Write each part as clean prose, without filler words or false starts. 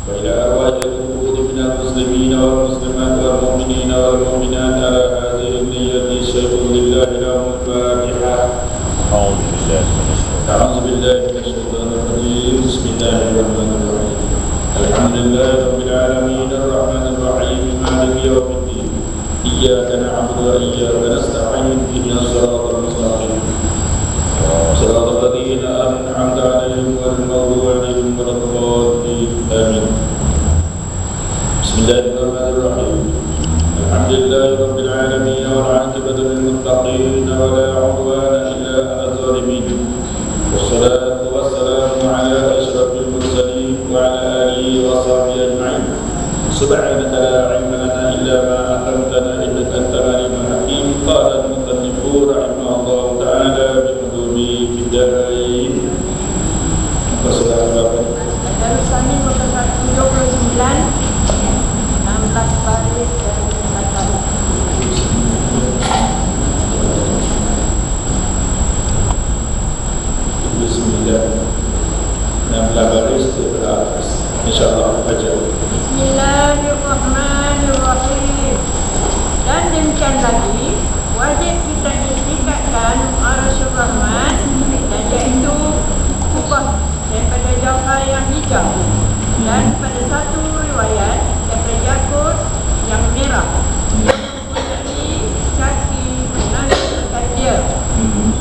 وإلى أرواح الوفود من المسلمين والمسلمات والمؤمنين والمؤمنات على هذه النية شيخ لله لهم الفاتحة. أعوذ بالله من الشيطان الرجيم. بسم الله الرحمن الرحيم. الحمد لله رب العالمين الرحمن الرحيم مالك يوم الدين. إياك نعبد وإياك نستعين اهدنا الصراط المستقيم صراط الذين أنعمت عليهم غير المغضوب عليهم ولا الضالين آمين. بسم الله الرحمن الرحيم. الحمد لله رب العالمين والعاقبة للمتقين ولا عدوان إلا على الظالمين والصلاة والسلام على أشرف المرسلين وعلى آله وصحبه أجمعين. سبحانك لا علم لنا إلا ما علمتنا إنك أنت العليم الحكيم. قال المصنف رحمه الله تعالى بقدومه في الدارين. Persoalan berapa? Terusannya muka 129 16 baris dan 4 baris. Bismillah. 16 baris itu terakhir. InsyaAllah baca. Bismillahirrahmanirrahim. Dan demikian lagi wajib kita istikadkan Arsyur Rahman, dan iaitu kubah daripada jauhar yang hijau, dan pada satu riwayat daripada yakut yang merah yang mempunyai kaki menangkapkan dia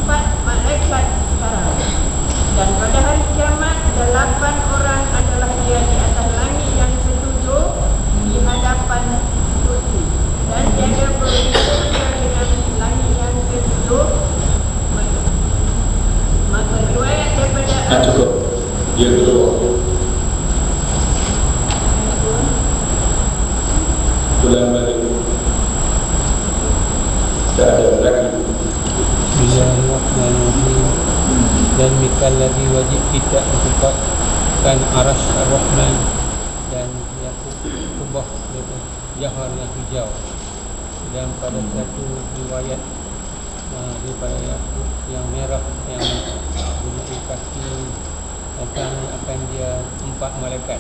4 malaikat sekarang. Dan pada hari kiamat 8 orang adalah dia di atas langit yang ketujuh di hadapan kursi, dan tiada berbeza dengan langit yang ketujuh. Maka riwayat daripada cukup. Dia kedua. Pulang balik. Tak ada lagi. Bismillahirrahmanirrahim. Dan mikal lagi wajib kita menempatkan Arasy Ar-Rahman dan yakut kubah jahar yang hijau. Dan pada satu riwayat daripada yakut yang merah yang mempunyai kaki akan dia 4 malaikat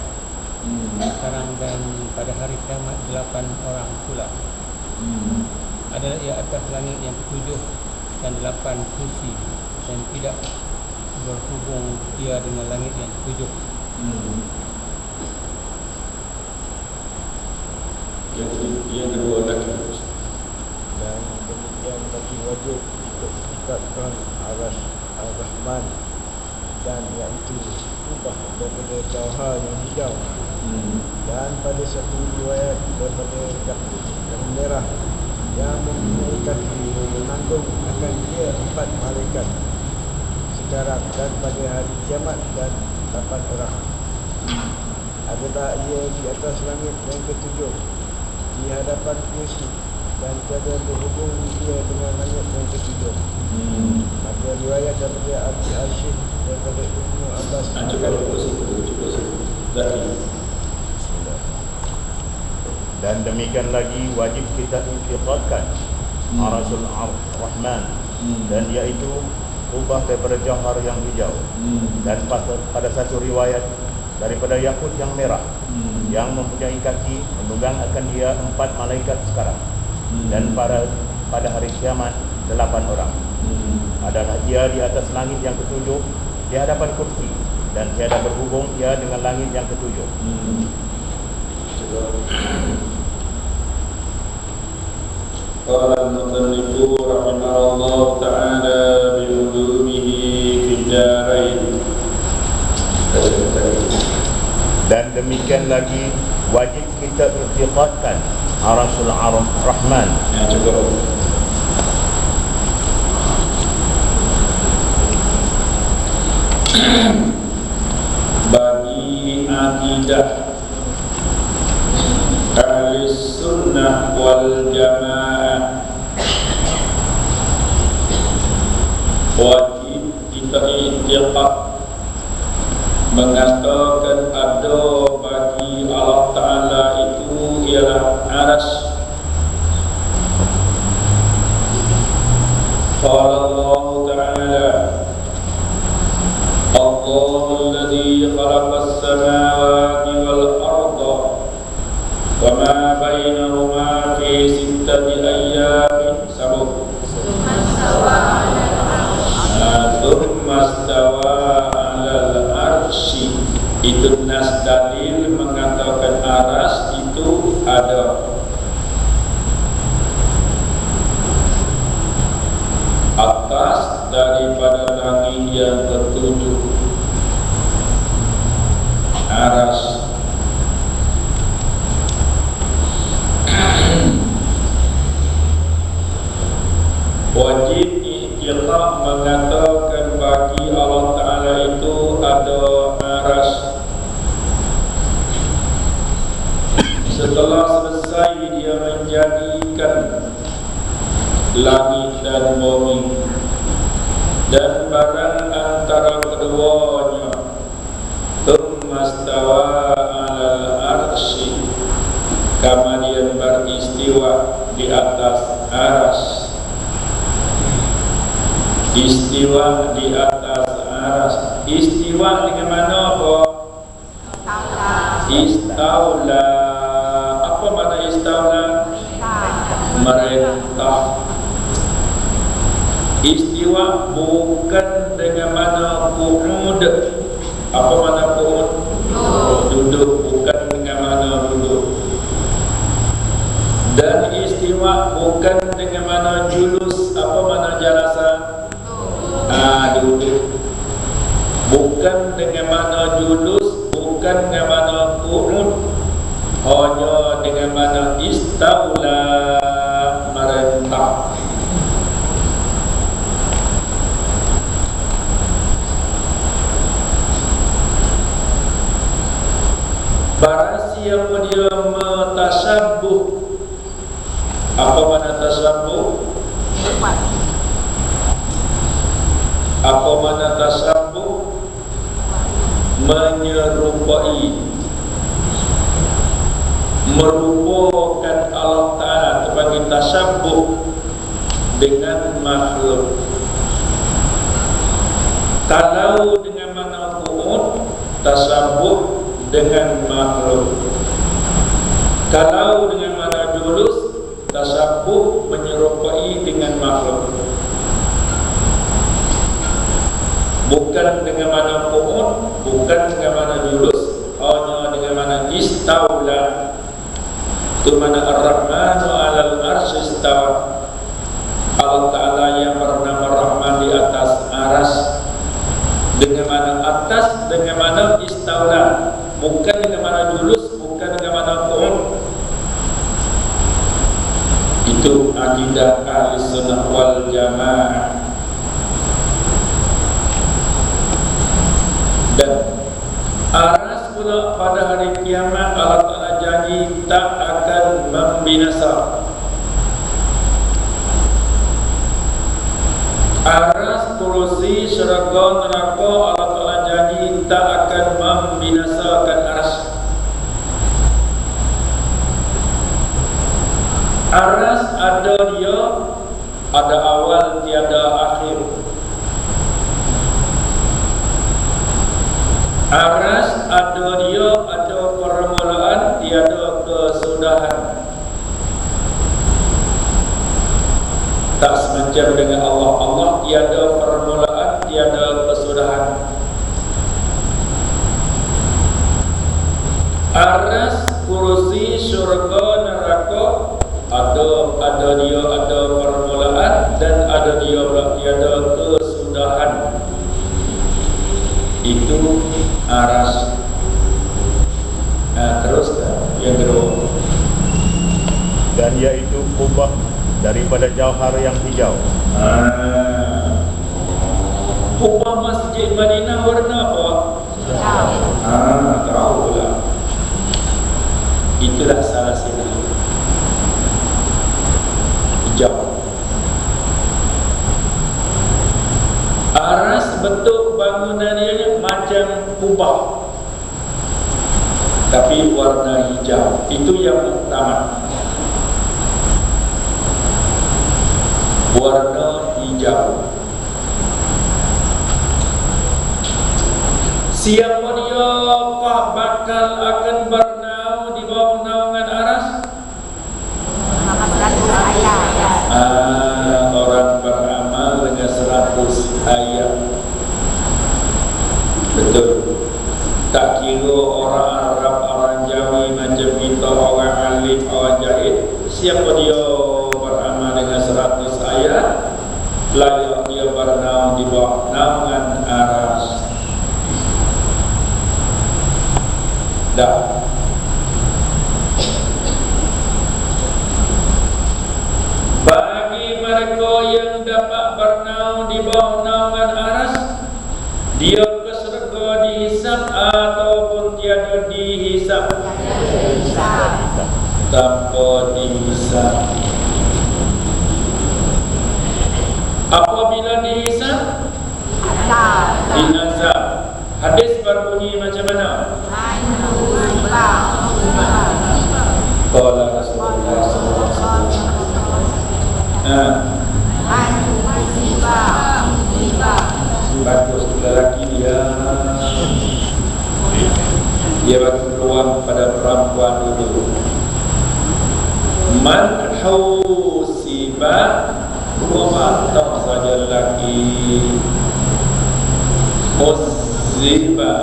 sekarang, dan pada hari kiamat 8 orang pula. Adalah ia atas langit yang ketujuh dan 8 kursi, dan tidak berhubung dia dengan langit yang ketujuh. Yang kedua lagi. Dan demikian bagi wajib ditetapkan Arasy Ar-Rahman, dan iaitu kubah daripada jauhar yang hijau, dan pada satu riwayat daripada yakut yang merah yang mempunyai kaki menanggung akan dia 4 malaikat sekarang, dan pada hari kiamat dan 8 orang. Adalah ia di atas langit yang ketujuh di hadapan kursi, dan tiada berhubung dia dengan langit yang ketujuh. Maka riwayat daripada Abi Hashim daripada Ibnu Abbas. Cukup. Dan demikian lagi wajib kita intiqadkan Arsyul Rahman, dan iaitu kubah daripada jauhar yang hijau, dan pada satu riwayat daripada yakut yang merah yang mempunyai kaki menunggang akan dia 4 malaikat sekarang, dan pada hari kiamat 8 orang. Adalah ia di atas langit yang ketujuh di hadapan kursi, dan tiada berhubung ia dengan langit yang ketujuh. قال المصنف رحمه الله تعالى بعلومه في الدارين. Dan demikian lagi wajib kita irtiqadkan Arsyul Rahman. Cukup. Bagi akidah ahli sunnah wal jamaah wajib kita i'tiqad mengatakan ada bagi Allah Ta'ala itu ialah Arasy. Qala Allah Ta'ala Allahu alladhi khalaqas samawati wal arda Itu nas dalil mengatakan aras itu ada atas daripada langit yang ketujuh. Aras wajib i'tiqad mengatakan bagi Allah Ta'ala itu ada aras. Setelah selesai dia menjadikan langit dan bumi dan barang antara keduanya, Mastawa alal arsy, kemudian beristiwa di atas aras. Istiwa di atas aras. Istiwa dengan mana apa? Istaula. Apa makna istaula? Merintah. Istiwa bukan dengan mana qu'ud. Apa makna qu'ud? Duduk, bukan dengan mana duduk. Dan istiwa bukan dengan mana julus. Apa makna jalasa? Duduk. Bukan dengan mana julus, bukan dengan mana qu'ud, hanya dengan mana istaula, merentah. Barang siapa dia mentasyabbuh. Apa makna tasyabbuh? Apa makna tasyabbuh? Menyerupai, merupakan Allah Ta'ala sebagai tasyabbuh dengan makhluk. Kalau dengan mana qu'ud, tasyabbuh dengan makhluk. Kalau dengan mana julus, tasyabbuh menyerupai dengan makhluk. Bukan dengan mana qu'ud, bukan dengan mana julus, hanya dengan mana istaula. Itu mana Ar-Rahmanu 'alal arsy istawa. Allah Ta'ala yang bernama Rahman di atas aras. Dengan mana atas, dengan mana istaula. Bukan dengan mana julus, bukan dengan mana qu'ud. Itu akidah Ahlussunnah wal Jamaah. Dan aras pula pada hari kiamat Allah Ta'ala janji tak akan membinasa. Aras, kursi, syurga, neraka Allah Ta'ala janji tak akan membinasakan aras. Aras ada dia, ada awal tiada akhir. Aras ada dia, ada permulaan, tiada kesudahan. Tak semacam dengan Allah. Allah tiada permulaan, tiada kesudahan. Aras, kursi, syurga, neraka ada dia, ada permulaan, dan ada dia pula tiada kesudahan. Itu aras. Terus yang kedua, dan yaitu kubah daripada jauhar yang hijau. Kubah Masjid Madinah warna apa? Tahu pula. Itulah salah sila. Hijau. Aras bentuk bangunannya macam kubah, tapi warna hijau. Itu yang utama, warna hijau. Siapa dia bakal akan bernaung di bawah naungan aras? Orang beramal dengan 100 ayat. Betul. Tak kira orang Arab, orang Jawi macam kita, orang Alif, orang Jahit. Siapa dia beramal dengan 100 ayat, layak dia bernaung di bawah naungan aras. Dah. Bagi mereka yang dapat bernaung di bawah naungan aras, dia ke syurga dihisap ataupun tiada dihisap? Tanpa dihisap. Apabila dihisap, diazab. Hadis berbunyi macam mana? Qala Rasulullah sallallahu alaihi wasallam. Bagus lelaki dia bagi peluang pada perempuan dulu. Man hausiba, tak saja lelaki. Uziba,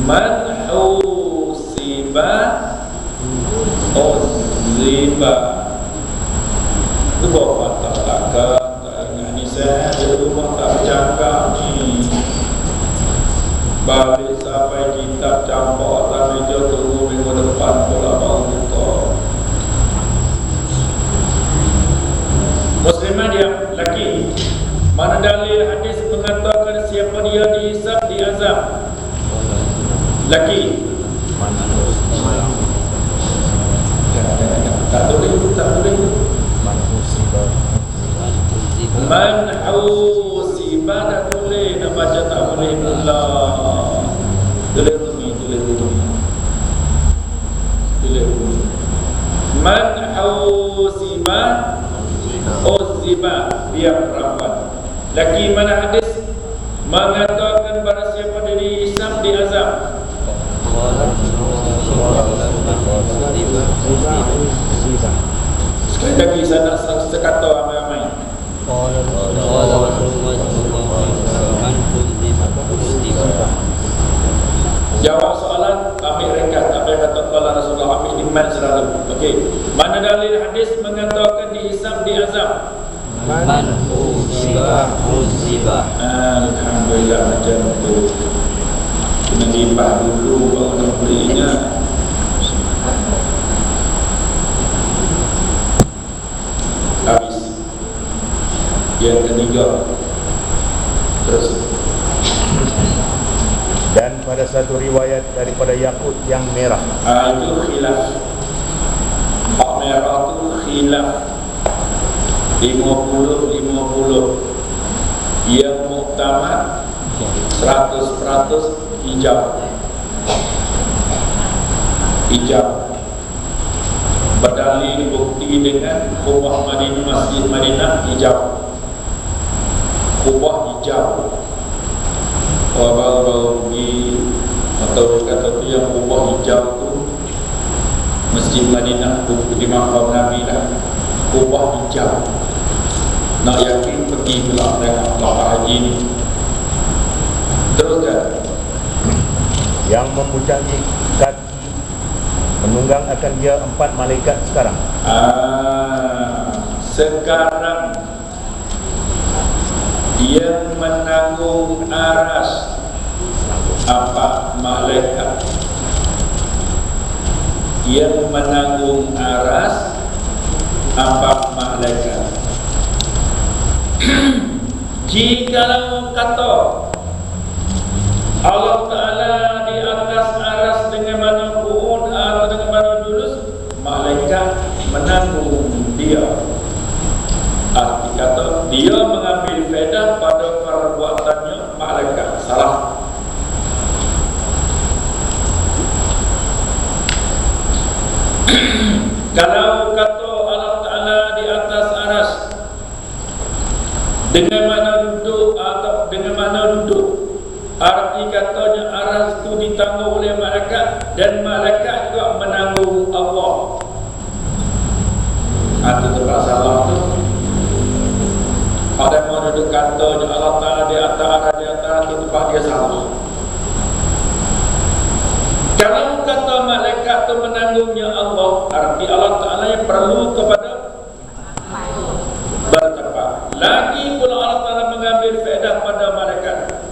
man hausiba, uziba. Dua patah takkan. Ni saya di rumah tak bercakap ni. Balik sampai kitab campak atas meja, tunggu minggu depan pula baru buka. Muslimah dia lelaki. Mana dalil hadis mengatakan siapa dia dihisap, diazab? Lelaki. Tak boleh. Man hausiba tak boleh, nak baca tak boleh pula. Tulis man hausiba, uziba, dia perempuan. Laki mana hadis mengatakan pada siapa dia dihisap, diazab? Sekali lagi saya nak sekata ramai-ramai. Jawab soalan, ambil ringkas. Tak payah kata qala Rasulullah, ambil iman selalu. Okey. Mana dalil hadis mengatakan dihisap, diazab? Man uziba. Alhamdulillah macam tu. Kena limpah dulu baru nak boleh ingat. Habis. Yang ketiga, terus. Dan pada satu riwayat daripada yakut yang merah. Itu khilaf. Hak merah tu khilaf. 50-50. Yang muktamad 100% hijau. Berdalil bukti dengan kubah Madinah, Masjid Madinah hijau. Kubah hijau. Orang baru-baru pergi atau kata tu yang kubah hijau tu Masjid Madinah di makam Nabi lah. Kubah hijau. Nak yakin pergi pula tengok Pak Haji ni. Teruskan. Yang mempunyai kaki menunggang akan dia 4 malaikat sekarang. Sekarang yang menanggung aras apa malaikat? Yang menanggung aras apa malaikat? Jikalau kata Allah Ta'ala di atas aras dengan mana ku'un atau dengan mana julus, malaikat menanggung dia. Arti kata dia mengambil faedah pada perbuatannya malaikat. Salah. Kalau kata Allah Ta'ala di atas aras dengan mana duduk atau dengan mana duduk, arti katanya aras itu ditanggung oleh malaikat dan malaikat juga menanggung Allah. Itu tempat salah tu. Ada yang mau duduk katanya Allah Ta'ala di atas aras, di atas itu tempat dia salah. atau menanggungnya Allah, arti Allah Ta'ala yang perlu kepada bertakwa. Lagi pula Allah Ta'ala mengambil faedah pada malaikat.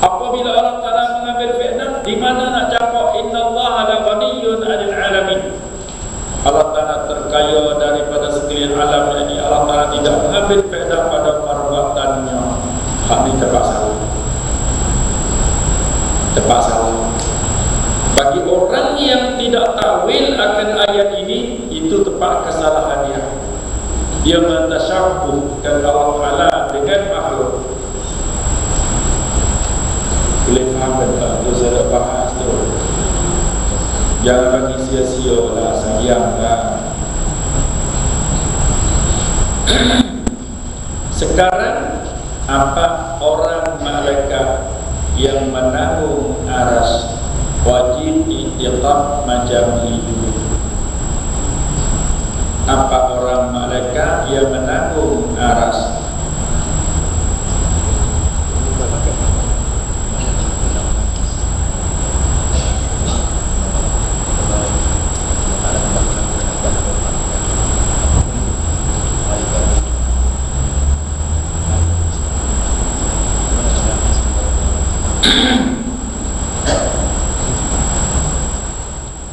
Apabila Allah Ta'ala mengambil faedah, di mana nak cakap inna Allah la ghaniyyun 'anil 'alamin. Allah Ta'ala terkaya daripada sekalian alam. Jadi Allah Ta'ala tidak mengambil faedah pada perbuatannya. Hak ini terpaksa. Bagi orang yang tidak takwil akan ayat ini, itu tepat kesalahan dia. Dia mentasyabuhkan Allah Ta'ala dengan makhluk. Boleh faham tak? Itu saya dah bahas tu. Jangan bagi sia-sia lah, sayanglah. Sekarang apa orang malaikat yang menanggung aras wajib i'tiqad macam itu? Apa orang malaikat yang menanggung aras?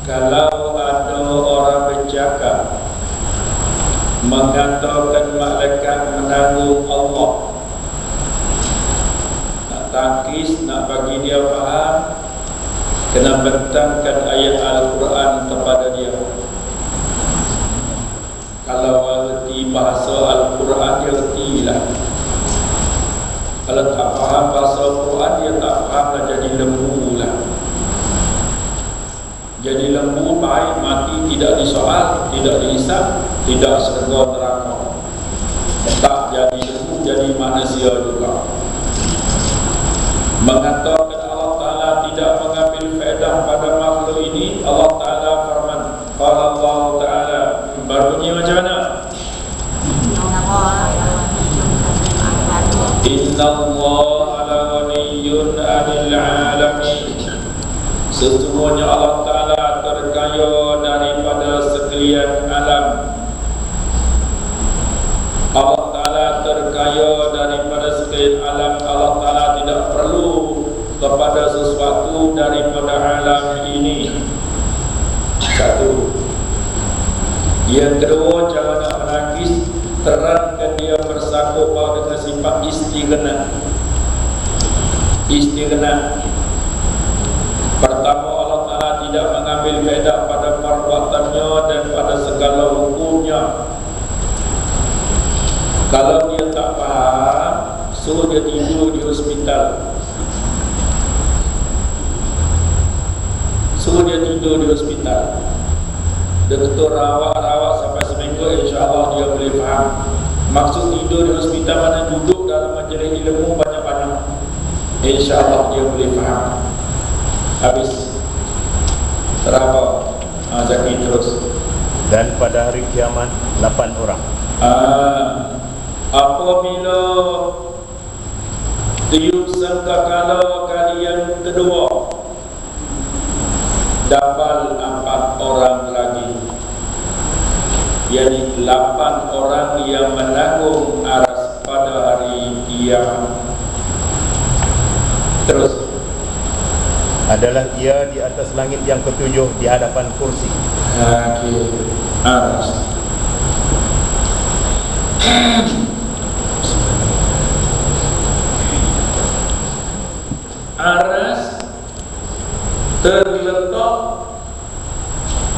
Kalau ada orang bercakap mengatakan malaikat menanggung Allah, nak tangkis, nak bagi dia faham, kena bentangkan ayat Al-Quran kepada dia. Kalau erti bahasa Al-Quran, dia ertilah. Kalau tak faham bahasa Al-Quran, dia tak faham lah, jadi lembu lah. Jadi lembu baik mati tidak disoal, tidak dihisap, tidak surga neraka. Tak jadi lembu, jadi manusia juga. Mengatakan Allah Ta'ala tidak mengambil faedah pada makhluk ini, Allah Ta'ala firman, qala Allah Ta'ala, berbunyi macam mana? Inna Allah ala ghaniyyun 'anil 'alamin. Sesungguhnya Allah Ta'ala terkaya daripada sekalian alam. Allah Ta'ala terkaya daripada sekalian alam. Allah Ta'ala tidak perlu kepada sesuatu daripada alam ini. Satu. Yang kedua, jangan nak menangis. Terangkan dia bersangkut dengan sifat istighna. Pertama, Allah Ta'ala tidak mengambil faedah pada perbuatannya dan pada segala hukumnya. Kalau dia tak faham, suruh dia tidur di hospital. Doktor rawat sampai seminggu, insya-Allah dia boleh faham. Maksud tidur di hospital mana duduk dalam majlis ilmu banyak-banyak. Insya-Allah dia boleh faham. Habis terapa Zaki terus. Dan pada hari kiamat 8 orang. Apabila tiup sangkakala kali yang kedua, dapat 4 orang lagi, yakni 8 orang yang menanggung aras pada hari kiamat. Terus adalah ia di atas langit yang ketujuh di hadapan kursi. Aras. Aras terletak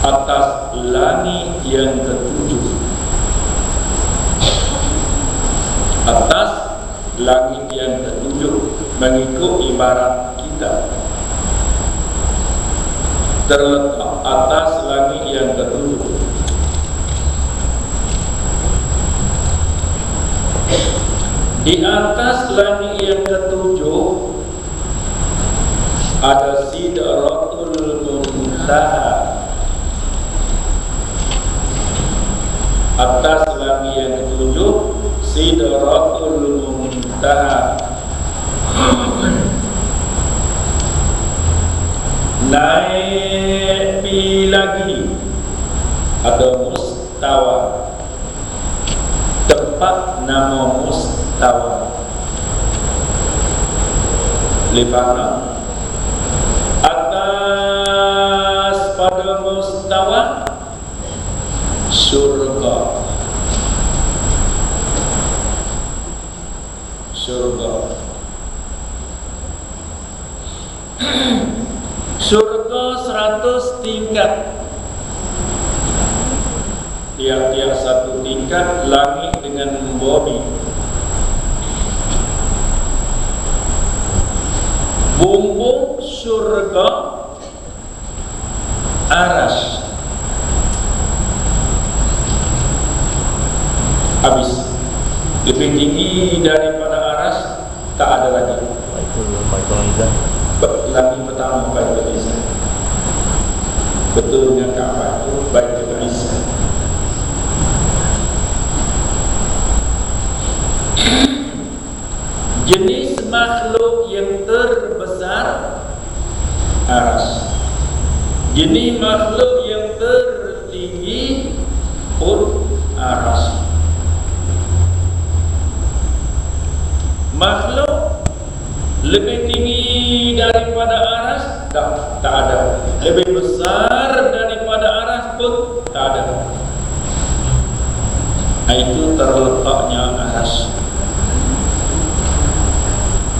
atas langit yang ketujuh. Atas langit yang ketujuh, mengikut ibarat kita. Terletak atas langit yang ketujuh. Di atas langit yang ketujuh ada Sidratul Muntaha. Atas langit yang ketujuh, Sidratul Muntaha. naik pi lagi, ada mustawa, tempat nama mustawa. Lepana atas pada mustawa surga. Surga. Surga 100 tingkat. Tiap-tiap satu tingkat langit dengan bumi. Bumbung surga aras. Habis. Lebih tinggi daripada aras tak ada lagi. Baitul Izzah. Langit pertama Baitul Izzah. Betulnya Ka'bah itu Baitul Izzah. Jenis makhluk yang terbesar aras. Jenis makhluk yang tertinggi pun aras. Makhluk lebih tinggi daripada aras tak ada. Lebih besar daripada aras pun tak ada. Itu terletaknya aras.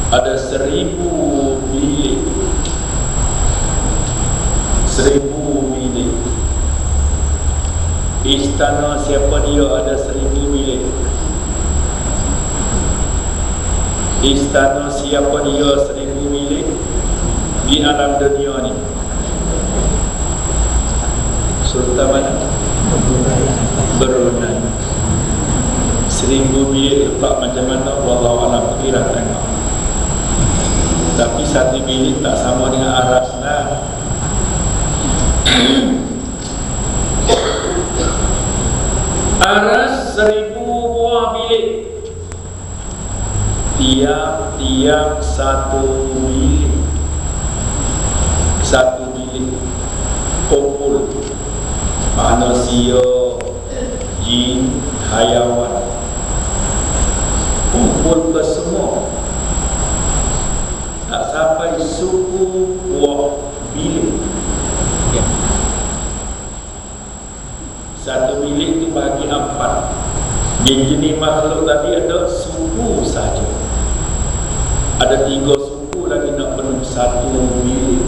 Ada 1000 bilik. 1000 bilik. Istana siapa dia ada 1000 bilik. Istana siapa dia 1000 bilik di alam dunia ni. Sultan mana? Brunei. 1000 bilik letak macam mana wallahu alam, kira tengok. Tapi satu bilik tak sama dengan aras lah. Aras 1000 buah bilik. Tiap-tiap satu bilik, satu bilik kumpul manusia, jin, hayawan, kumpul ke semua. Tak sampai suku buah bilik. Satu bilik itu bagi 4. Jenis makhluk tadi ada suku saja. Ada 3 suku lagi nak penuh satu bilik.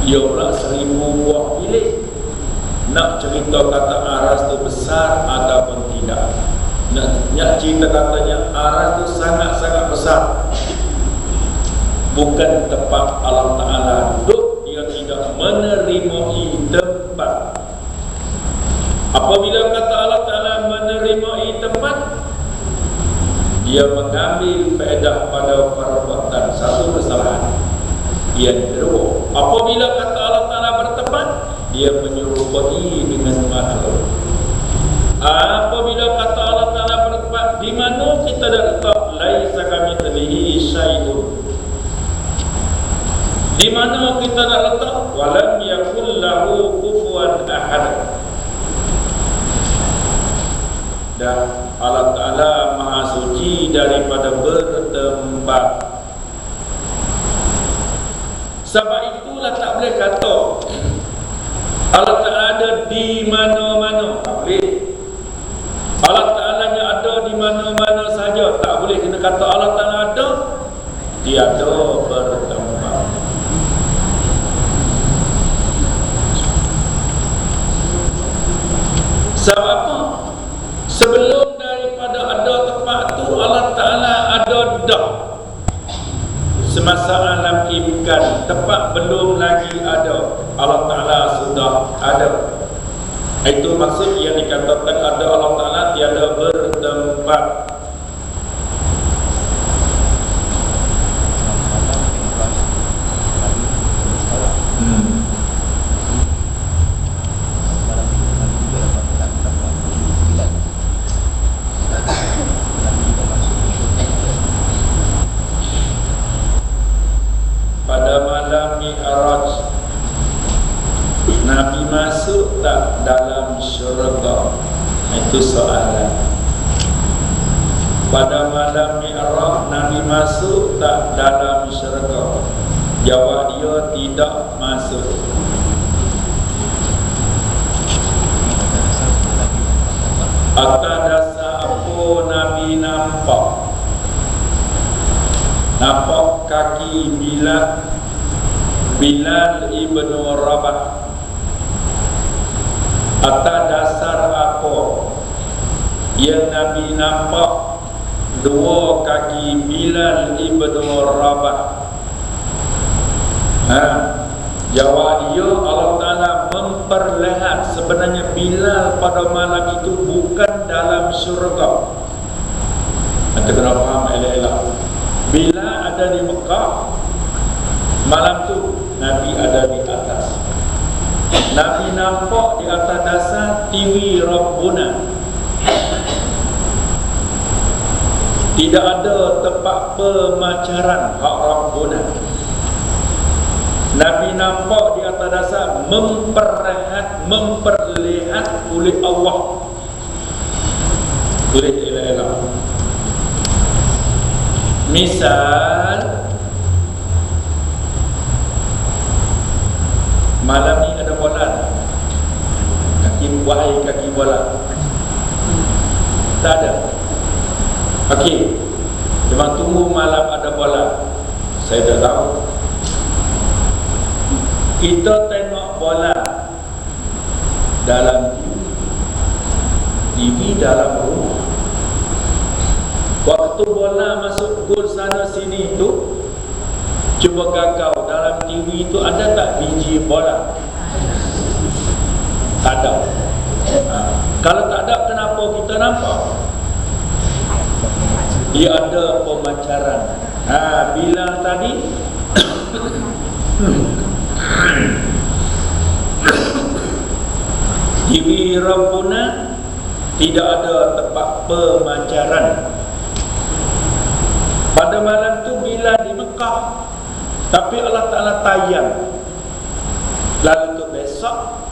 Ia pula 1000 buah bilik. Nak cerita kata aras tu besar ataupun tidak. Nak cerita katanya aras tu sangat-sangat besar. Bukan tempat Allah Ta'ala duduk, dia tidak menerimai tempat. Apabila kata Allah Ta'ala menerimai tempat, dia mengambil faedah pada perbuatan. Satu kesalahan. Yang kedua, apabila kata Allah Ta'ala bertempat, dia menyerupai dengan makhluk. Apabila kata Allah Ta'ala bertempat, di mana kita dah letak laisa kamitslihi syai'un. Di mana kita nak letak walam yakul lahu kufuwan ahad. Dan Allah Ta'ala Maha Suci daripada bertempat. Sebab itulah tak boleh kata Allah Ta'ala ada di mana-mana. Tak boleh. Allah Ta'ala ada di mana-mana saja. Tak boleh kena kata Allah Ta'ala ada, dia ada bertempat. Sebab apa? Sebelum daripada ada tempat tu, Allah Ta'ala ada dah. Semasa alam imkan, tempat belum lagi ada, Allah Ta'ala sudah ada. Itu maksud yang dikatakan ada Allah Ta'ala tiada bertempat. Pada malam Mi'raj dalam syurga? Itu soalan. Pada malam Mi'raj Nabi masuk tak dalam syurga? Jawab dia tidak masuk. Atas dasar apa Nabi nampak? Nampak kaki Bilal ibn Rabah. Atas dasar apa yang Nabi nampak dua kaki Bilal ibn Rabah? Jawab dia, Allah Ta'ala memperlihat sebenarnya Bilal pada malam itu bukan dalam syurga. Anda kena faham elok-elok. Bilal ada di Mekah, malam tu Nabi ada di atas. Nabi nampak di atas dasar tiwi Rabbuna. Tidak ada tempat pemacaran hak Rabbuna. Nabi nampak di atas dasar memperlihat oleh Allah. Oleh elok-elok. Misal malam ni ada bola, kaki bola tak ada. Okey, cuma tunggu malam ada bola. Saya dah tahu. Kita tengok bola dalam TV dalam rumah. Waktu bola masuk gol sana sini tu, cuba gagau dalam TV itu ada tak biji bola? Ada. Kalau tak ada, kenapa kita nampak? Dia ada pemancaran. Bilang tadi TV Rabbuna tidak ada tempat pemancaran. Pada malam tu Bilal di Mekah, tapi Allah Ta'ala tayang. Lalu tu besok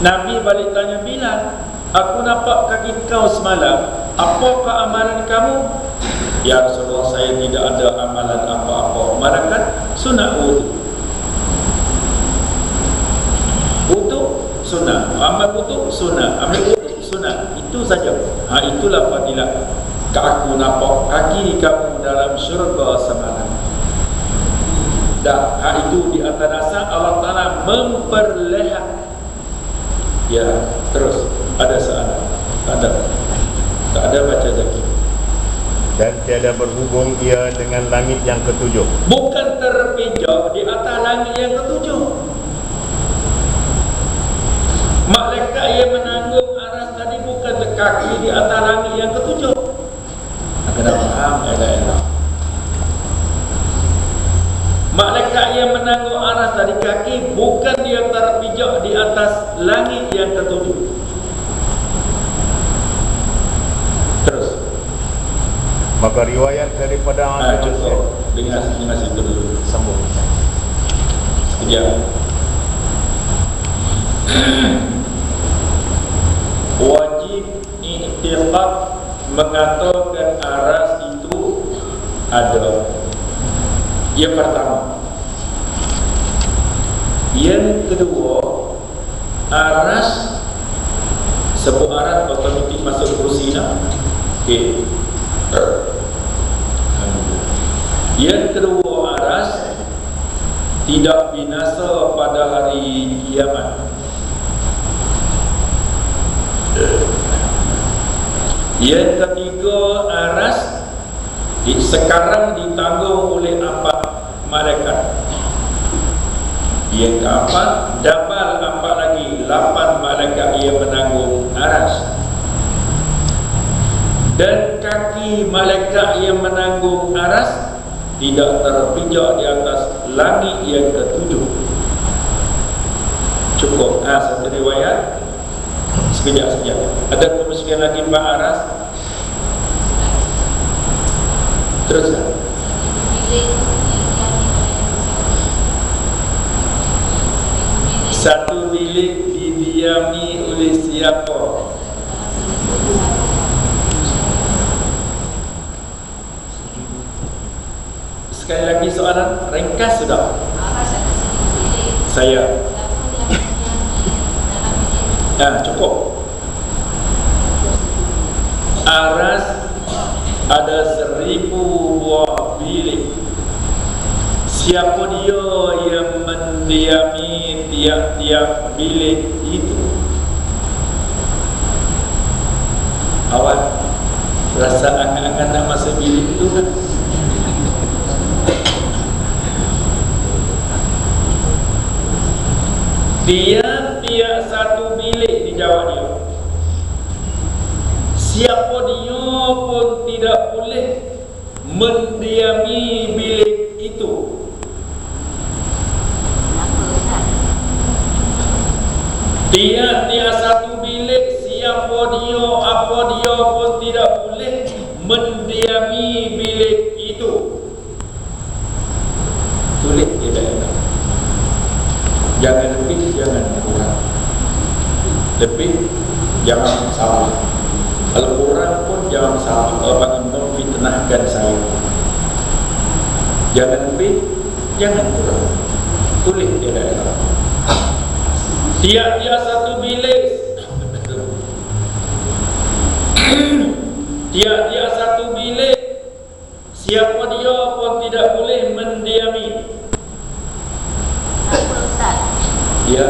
Nabi balik tanya Bilal, aku nampak kaki kau semalam, apakah amalan kamu? Ya Rasulullah, saya tidak ada amalan apa-apa, melainkan sunat wudu. Wudu sunat, amal wudu sunat, amal wudu sunat, itu saja. Itulah fadilah. Aku nampak kaki kamu dalam syurga semalam. Dan itu di atas dasar Allah Ta'ala memperlihat. Ya, terus ada soalan? Tak ada baca lagi. Dan tiada berhubung ia dengan langit yang ketujuh. Bukan terpijak di atas langit yang ketujuh. Malaikat yang menanggung aras tadi bukan kaki di atas langit yang ketujuh. Kena faham elok-elok. Malaikat yang menanggung aras dari kaki bukan dia terpijak di atas langit yang ketujuh. Terus. Maka riwayat daripada cukup dengan situ dulu. Sambung. Sekejap. Wajib i'tiqad mengatakan aras itu ada. Yang pertama. Yang kedua, aras sebut aras otomatik masuk kursi nak. Okey. Yang kedua, aras tidak binasa pada hari kiamat. Yang ketiga, aras sekarang ditanggung oleh 4 malaikat. Yang keempat, double 4 lagi, 8 malaikat yang menanggung aras. Dan kaki malaikat yang menanggung aras tidak terpijak di atas langit yang ketujuh. Cukup. Satu riwayat. Sekejap. Ada kemungkinan lagi Pak aras? Teruskan. Satu bilik didiami tulis siapa? Sekali lagi soalan ringkas sudah. Saya. Cukup. Aras ada 1000 buah bilik. Siapa dia yang mendiami tiap-tiap bilik itu? Awak rasa angan-angan nak masuk bilik itu kan? Tiap-tiap satu bilik, dijawab dia. Siapa dia pun tidak boleh mendiami bilik itu. Tiap-tiap satu bilik, siapa dia, apa dia pun tidak boleh mendiami bilik itu. Tulis dia. Jangan lebih, jangan kurang. Lebih, jangan salah. Kalau kurang pun jangan salah. Orang memfitnahkan saya. Jangan lebih, jangan kurang. Tulis dia daerah. Tiap-tiap satu bilik, tiap-tiap satu bilik, siapa dia pun tidak boleh mendiami. Ya,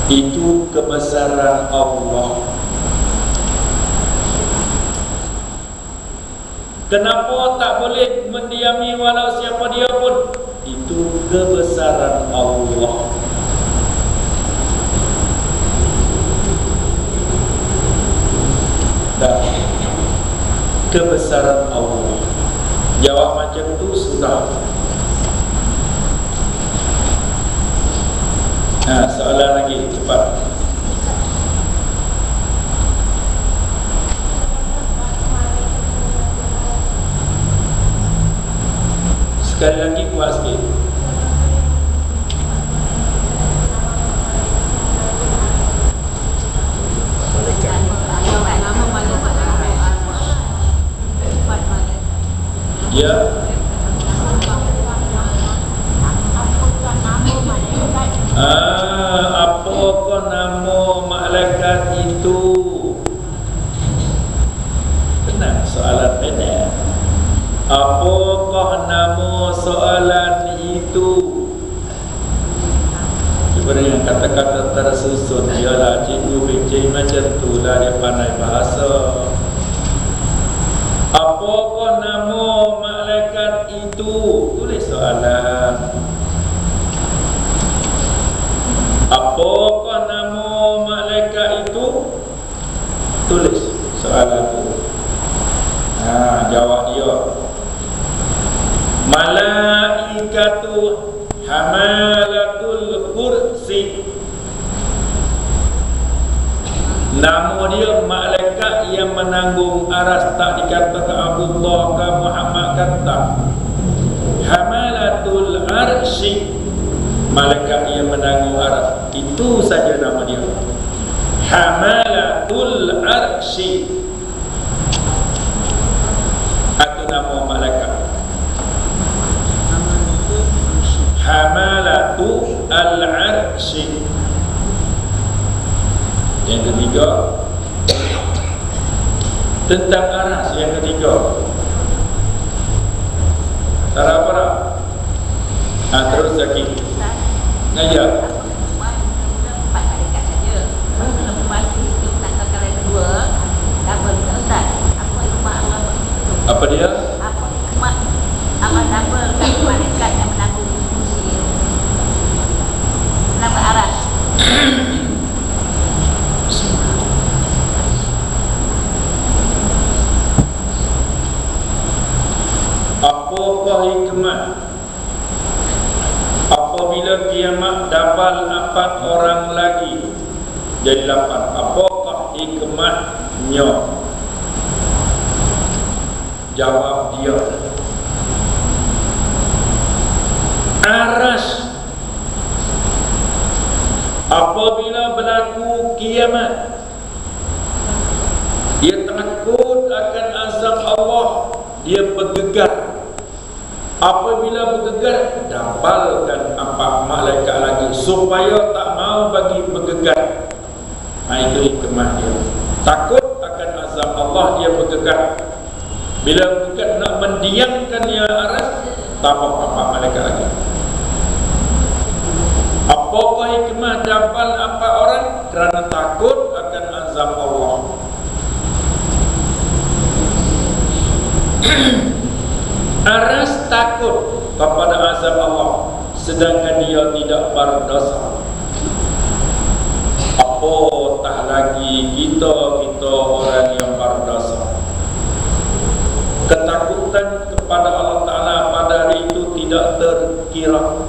itu kebesaran Allah. Kenapa tak boleh mendiami walau siapa dia pun? Itu kebesaran Allah. Dan kebesaran Allah. Jawab macam tu sudah. Soalan lagi, cepat. Sekali lagi kuat sikit. Ya. Apakah nama malaikat itu? Tenang, soalan pendek. Apakah nama soalan itu? Sebenarnya kata-kata tersusun. Ialah cikgu bincang macam tu lah, dia pandai bahasa. Apakah nama malaikat itu? Tulis soalan. Apakah nama malaikat itu? Tulis soalan itu. Jawab dia. Malaikatu hamalatul kursi. Nama dia malaikat yang menanggung aras. Tak dikatakan Abdullah ke Muhammad kata. Hamalatul arsy, malaikat yang menanggung aras. Itu saja nama dia. Hamalatul arsy. Itu nama malaikat. Hamalatu al-arsy. Yang ketiga, tentang aras. Yang ketiga, Sarapara. Terus lagi ngajak. Apa dia? Amal double kan malaikat yang menanggung fungsi menambah aras. Apakah hikmah apabila kiamat dapat 4 orang lagi jadi 8? Apakah hikmahnya? Jawab dia. Aras apabila berlaku kiamat. Dia takut akan azab Allah. Dia bergegar. Apabila bergegar, dapalkan 4 malaikat lagi supaya tak mau bagi bergegar. Itu hikmah dia. Takut akan azab Allah, dia bergegar. Bila bergegar nak mendiamkan yang aras, tambah 4 malaikat lagi. Apakah hikmah dapal 4 orang? Kerana takut akan azab Allah. Aras takut kepada azab Allah, sedangkan dia tidak berdosa. Apatah lagi kita orang yang berdosa. Ketakutan kepada Allah Ta'ala pada hari itu tidak terkira.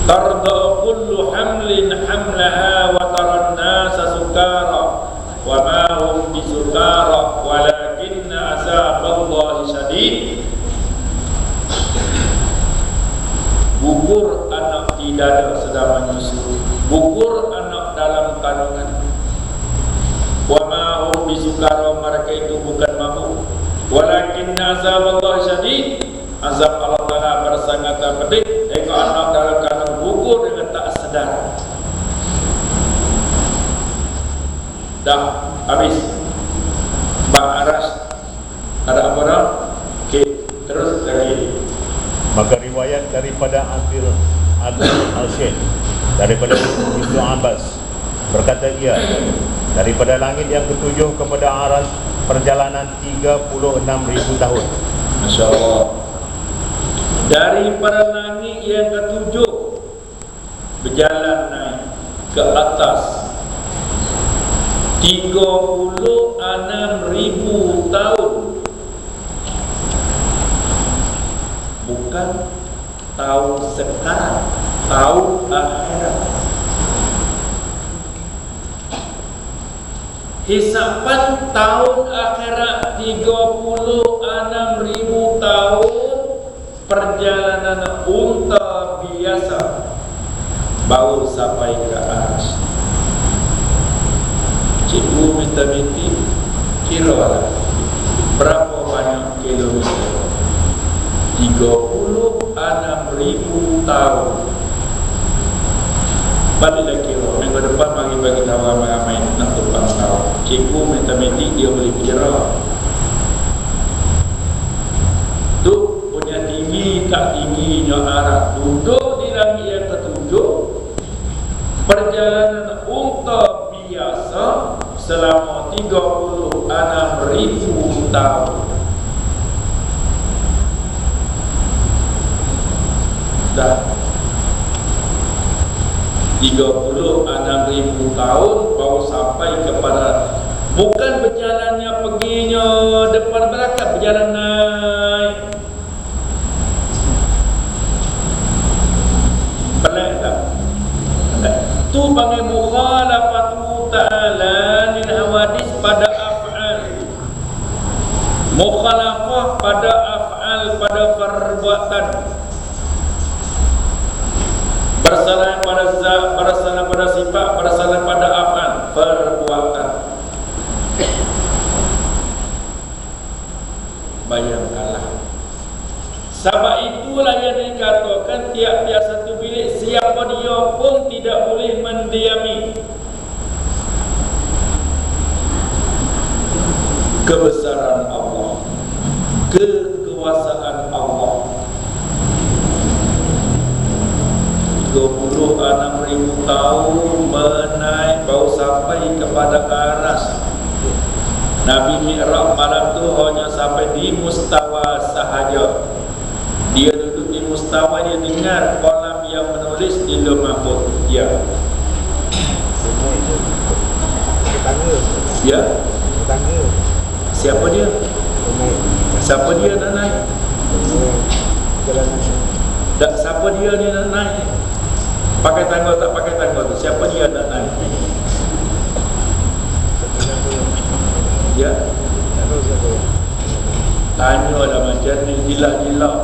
Tarda kullu hamlin hamlaha wa taran nasa sukara wa ma hum bisukara walakinna azaballahi syadid. Gugur anak tidak ada sedang menyusu, gugur anak dalam kandungan. Wa ma hum bisukara, mereka itu bukan mabuk. Walakinna azaballahi syadid, azab Allah Ta'ala bersangat pedih. Tengok anak dalam kandungan gugur dengan tak sedar. Dah habis. Bak aras ada apa dah? Okey, terus lagi. Maka riwayat daripada Amir Al-Syed daripada Ibnu Abbas berkata ia, daripada langit yang ketujuh kepada aras perjalanan 36,000 tahun. Masya Allah. Daripada langit yang ketujuh berjalan naik ke atas 36,000 tahun. Bukan tahun sekarang, tahun akhirat. Hisapan tahun akhirat 36,000 tahun. Perjalanan unta biasa baru sampai ke atas. Cikgu matematik kira lah berapa banyak kilometer. 36,000 tahun. Balik kira. Minggu depan bagi tahu ramai-ramai nak tumpang tahu. Cikgu matematik dia boleh kira. Tu punya tinggi tak tingginya arah. Duduk di langit yang ketujuh. Perjalanan unta biasa selama 36,000 tahun. Dah 36,000 tahun baru sampai kepada, bukan berjalannya perginya depan belakang, berjalan naik. Pelik tak? Tu panggil mukhalafatu ta'ala lil hawadis pada af'al. Mukhalafah pada af'al, pada perbuatan. Bersalah pada zat, bersalah pada sifat, bersalah pada af'al, perbuatan. Bayangkanlah. Sebab itulah yang dikatakan tiap-tiap satu bilik, siapa dia pun tidak boleh mendiami kebesaran Allah, kekuasaan Allah. 36,000 tahun menaik baru sampai kepada aras. Nabi Mi'raj malam tu hanya sampai di mustawa sahaja. Dia duduk di mustawa, dia dengar kolam yang menulis di Lauh Mahfuz. Ya. Tetangga. Ya. Tetangga. Siapa dia? Siapa dia nak naik? Tak, siapa dia ni nak naik? Pakai tangga tak pakai tangga tu? Siapa dia nak naik? Ya. Tanyalah macam ni, jilat-jilat.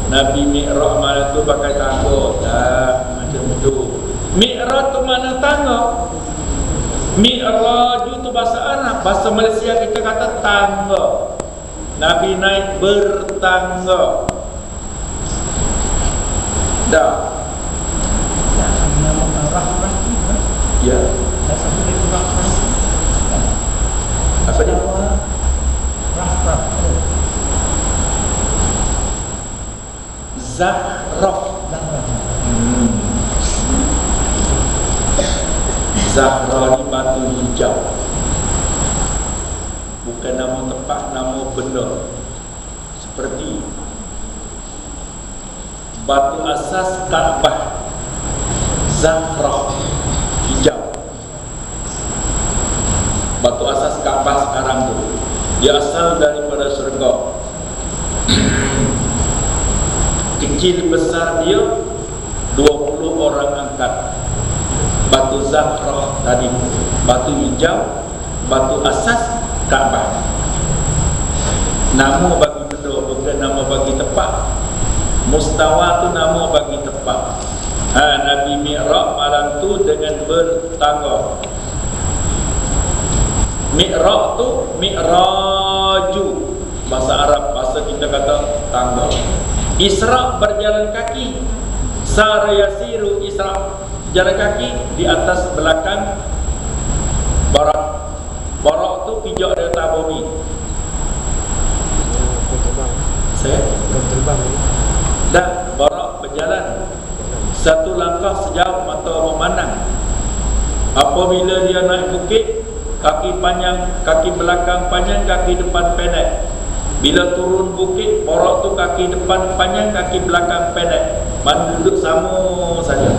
Nabi Mi'raj malam tu pakai tangga. Tak, macam tu. Mi'raj tu mana tangga? Mi'raju tu bahasa Arab, bahasa Malaysia kita kata tangga. Nabi naik bertangga. Dah. Ya. Apa dia? Zahraf. Zahra ni batu hijau. Bukan nama tempat, nama benda. Seperti batu asas Kaabah, Zahra hijau. Batu asas Kaabah sekarang tu, dia asal daripada syurga. Kecil besar dia 20 orang angkat. Batu Zahra tadi, batu hijau, batu asas Kaabah. Nama bagi benda, bukan nama bagi tempat. Mustawa tu nama bagi tempat. Nabi Mi'raj malam tu dengan bertangga. Mi'raj tu Mi'raju, bahasa Arab, bahasa kita kata tangga. Isra berjalan kaki. Sara yasiru Isra, jalan kaki di atas belakang barak. Barak tu pijak di atas bumi. Saya terbang. dan barak berjalan satu langkah sejauh mata memandang. Apabila dia naik bukit, kaki panjang, kaki belakang panjang, kaki depan pendek. Bila turun bukit, barak tu kaki depan panjang, kaki belakang pendek. Man duduk sama saja.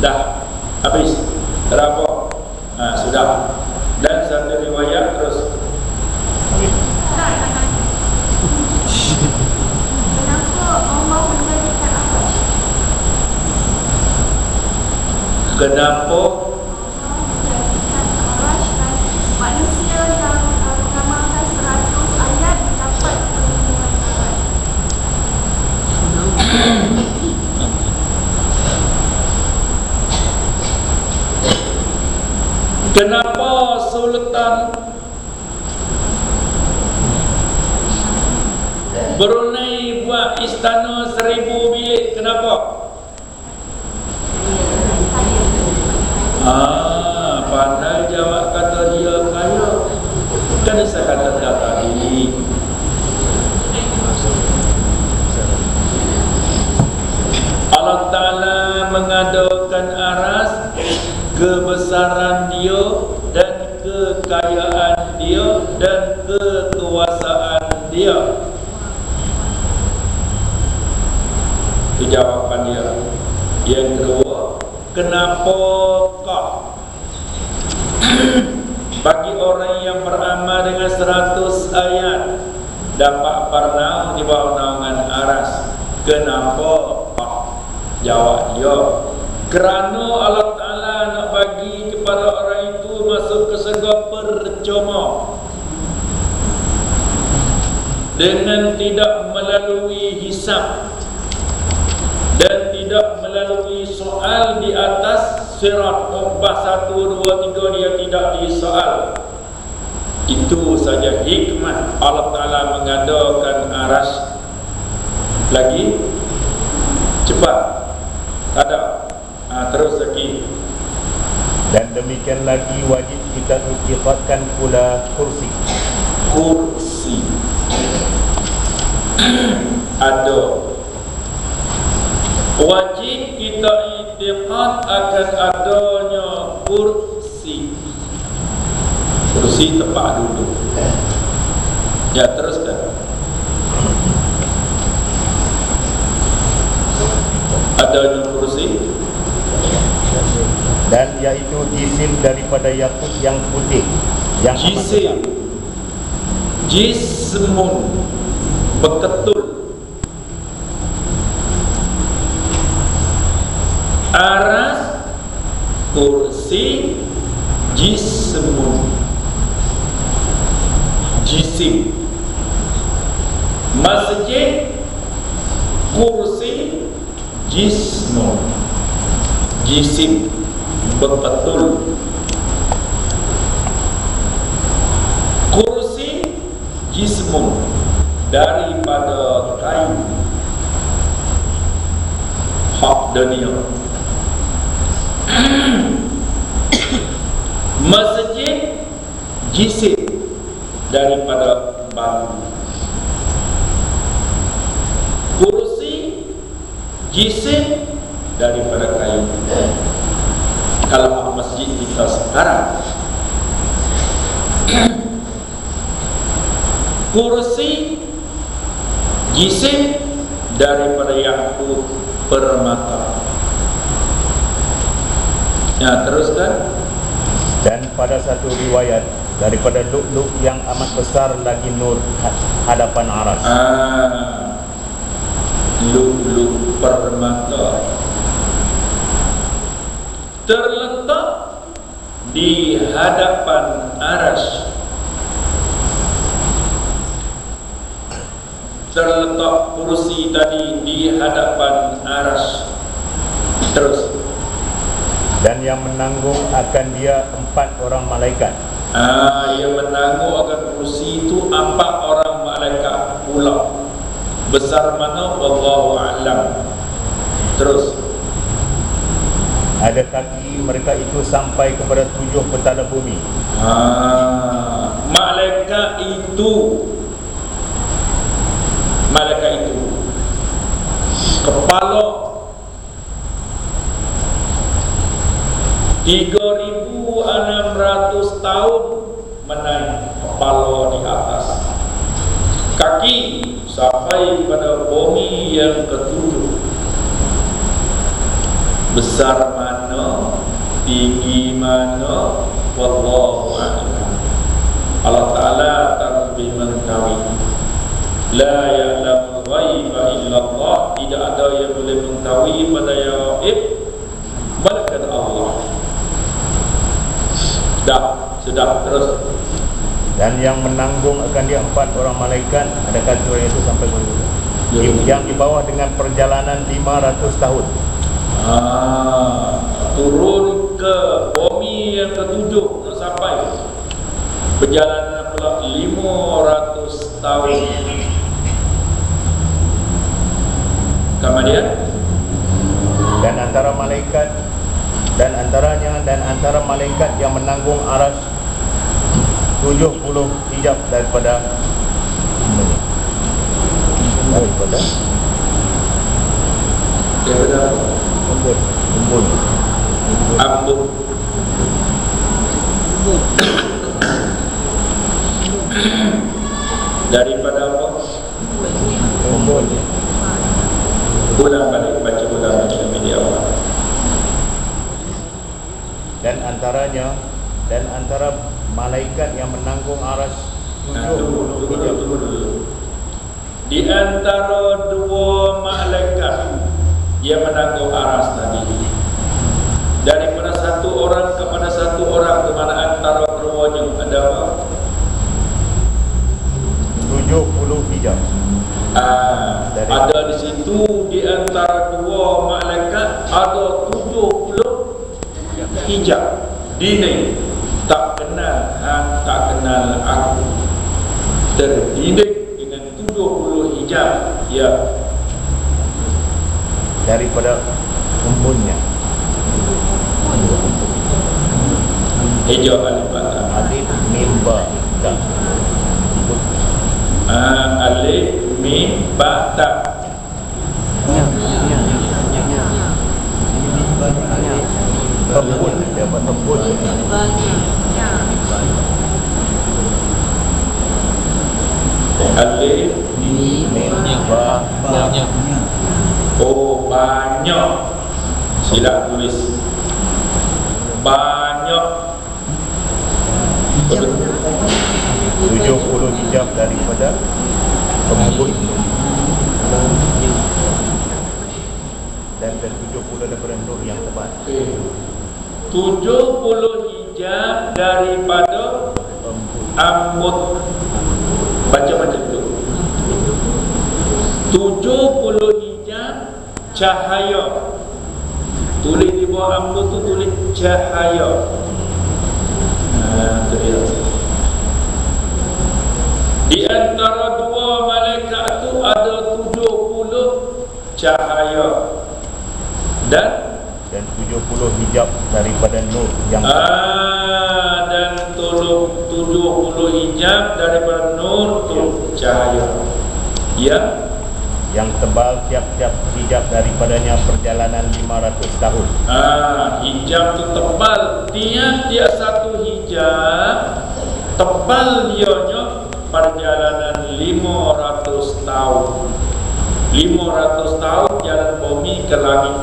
Dah habis. Terapa? Sudah. Dan satu riwayat terus. Kenapa manusia yang mengamalkan 100 ayat dapat perlindungan Tuhan? Kenapa Sultan Brunei buat istana 1000 bilik? Kenapa? Pandai jawab, kata dia kaya. Kan saya kata dia tadi, Allah Ta'ala mengadakan aras, kebesaran dia dan kekayaan dia dan kekuasaan dia. Itu jawapan dia. Yang kedua, kenapakah bagi orang yang beramal dengan 100 ayat dapat pernah di bawah naungan aras? Kenapa? Jawab dia, kerana Allah Ta'ala nak bagi kepada orang itu masuk ke syurga percuma, dengan tidak melalui hisab dan tidak melalui soal di atas sirat. Uqbah 1, 2, 3 dia tidak disoal. Itu saja hikmah Allah Ta'ala mengadakan aras. Lagi cepat ada. Terus lagi. Dan demikian lagi wajib kita iktiqadkan pula kursi. Kursi ada. Wajib kita iktiqad akan adanya kursi. Kursi tempat duduk. Ya, teruskan. Adanya kursi dan iaitu jisim daripada yakut yang putih yang jisim, jismun beketul, aras, kursi, jismun jisim, masjid, kursi, jismun jisim, betul. Kursi jismun, daripada kayu. Hak dunia. Masjid jisim, daripada batu. Kursi jisim, daripada kayu. Kalau masjid kita sekarang, kursi jisim, daripada yakut permata. Ya, teruskan. Dan pada satu riwayat, daripada lu'lu' yang amat besar lagi nur hadapan aras. Lu'lu' permata terletak di hadapan aras. Terletak kursi tadi di hadapan aras. Terus. Dan yang menanggung akan dia 4 orang malaikat. Yang menanggung akan kursi itu 4 orang malaikat pula. Besar mana? Wallahu a'lam. Terus. Ada kaki mereka itu sampai kepada 7 petala bumi. Malaikat itu kepala 3.600 tahun menaik kepala di atas. Kaki sampai pada bumi yang ke-7. Besar mana, tinggi mana, wallahu a'lam. Allah Ta'ala lebih mengetahui. La ya'lamul ghaiba illallah. Tidak ada yang boleh mengetahui pada yang gaib melainkan Allah. Sudah, terus. Dan yang menanggung akan dia 4 orang malaikat. Ada kata itu sampai yang di bawah dengan perjalanan 500 tahun. Turun ke bumi yang ke-7 sampai perjalanan pula 500 tahun. Kemudian dan antara malaikat dan antara malaikat yang menanggung aras 70 hijab daripada embun. Daripada apa? Embun. Ulang balik, baca ulang media awal. Dan antara malaikat yang menanggung aras 70 hijab. Di antara 2 malaikat yang menanggung aras tadi, daripada satu orang kepada satu orang, kemana antara keduanya ada apa? 70 hijab. Ada di situ di antara 2 malaikat ada 70 hijab. Dini tak kenal aku, terdidik dengan 70 hijab. Ya, daripada embunnya. hijab alif-bata. Alif mim ba ta. Alif mim ba ta. Tembun, dia apa tembun? Alif mim ba banyak. Oh, banyak. Silap tulis. Banyak. 70 hijab daripada embun. Dan 70 daripada nur yang tebal. 70 hijab daripada embun. Baca macam tu. 70 hijab cahaya Tulis di bawah amru tu tulis cahaya. Itu dia. Di antara dua malaikat tu ada 70 cahaya dan 70 hijab daripada nur yang dan 70 hijab daripada nur tu cahaya yang tebal tiap-tiap hijab daripadanya perjalanan 500 tahun. Hijab tu tebal, tiap-tiap satu hijab tebal dianya perjalanan 500 tahun. 500 tahun jalan bumi ke langit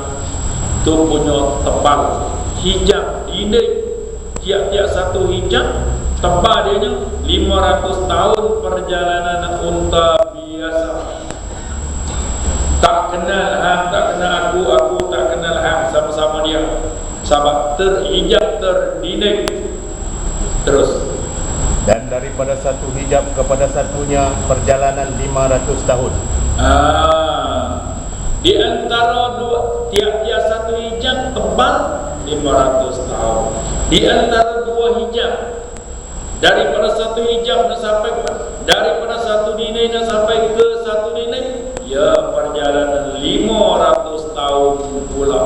tu punya tebal hijab ini. Tiap-tiap satu hijab tebal dia 500 tahun perjalanan unta biasa. Tak kenal hang, tak kenal aku tak kenal hang, sama-sama dia. Sebab terhijab, terdidik. Terus. Dan daripada satu hijab kepada satunya perjalanan 500 tahun. Di antara dua, tiap-tiap satu hijab tebal 500 tahun. Di antara dua hijab, daripada satu hijab nak sampai daripada satu dinai nak sampai ke satu dinai, ya perjalanan 500 tahun pula.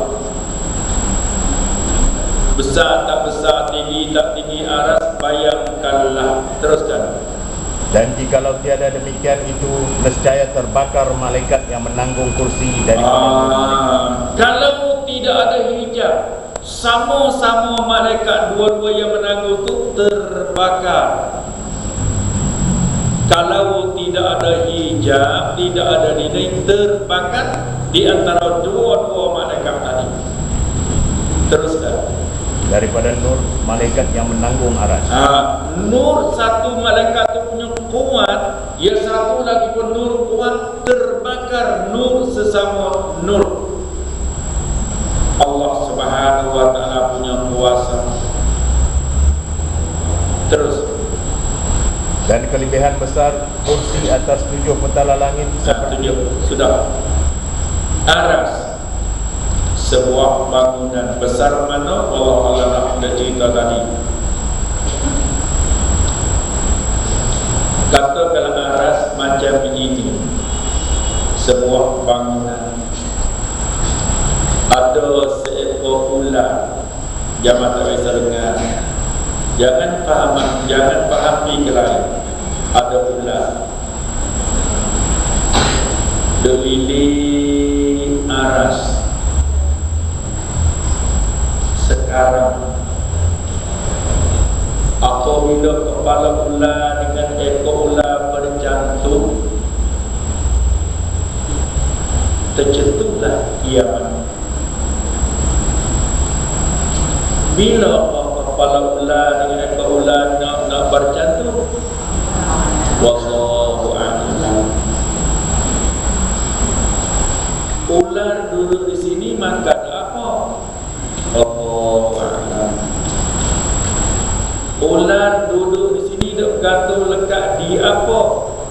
Besar tak besar, tinggi tak tinggi aras, bayangkanlah. Teruskan. Dan jikalau tiada demikian, itu nescaya terbakar malaikat yang menanggung kursi dari kalau tidak ada hijab, sama-sama malaikat dua-dua yang menanggung itu terbakar. Kalau tidak ada hijab, tidak ada nilai, terbakar di antara dua-dua malaikat tadi. Teruskan. Daripada nur malaikat yang menanggung aras. Nur satu malaikat itu punya kuat, ya satu lagi pun nur kuat, terbakar nur sesama nur. Allah Subhanahu wa taala punya kuasa. Terus. Dan kelebihan besar kursi atas 7 petala langit seperti sudah. Aras sebuah bangunan besar mana Allah Allah dah cerita tadi. Katakanlah aras macam ini, sebuah bangunan, ada seekor ular. Jamaah tak bisa dengar, jangan fahami ke lain. Ada ular deliling aras. Sekarang apabila kepala ular dengan ekor ular bercantum, tercetuslah kiamat. Bila kepala ular dengan ekor ular nak bercantum, wallahu a'lam. Ular duduk di sini makan apa? Allahu a'lam. Ular duduk di sini dok gantung lekat di apa?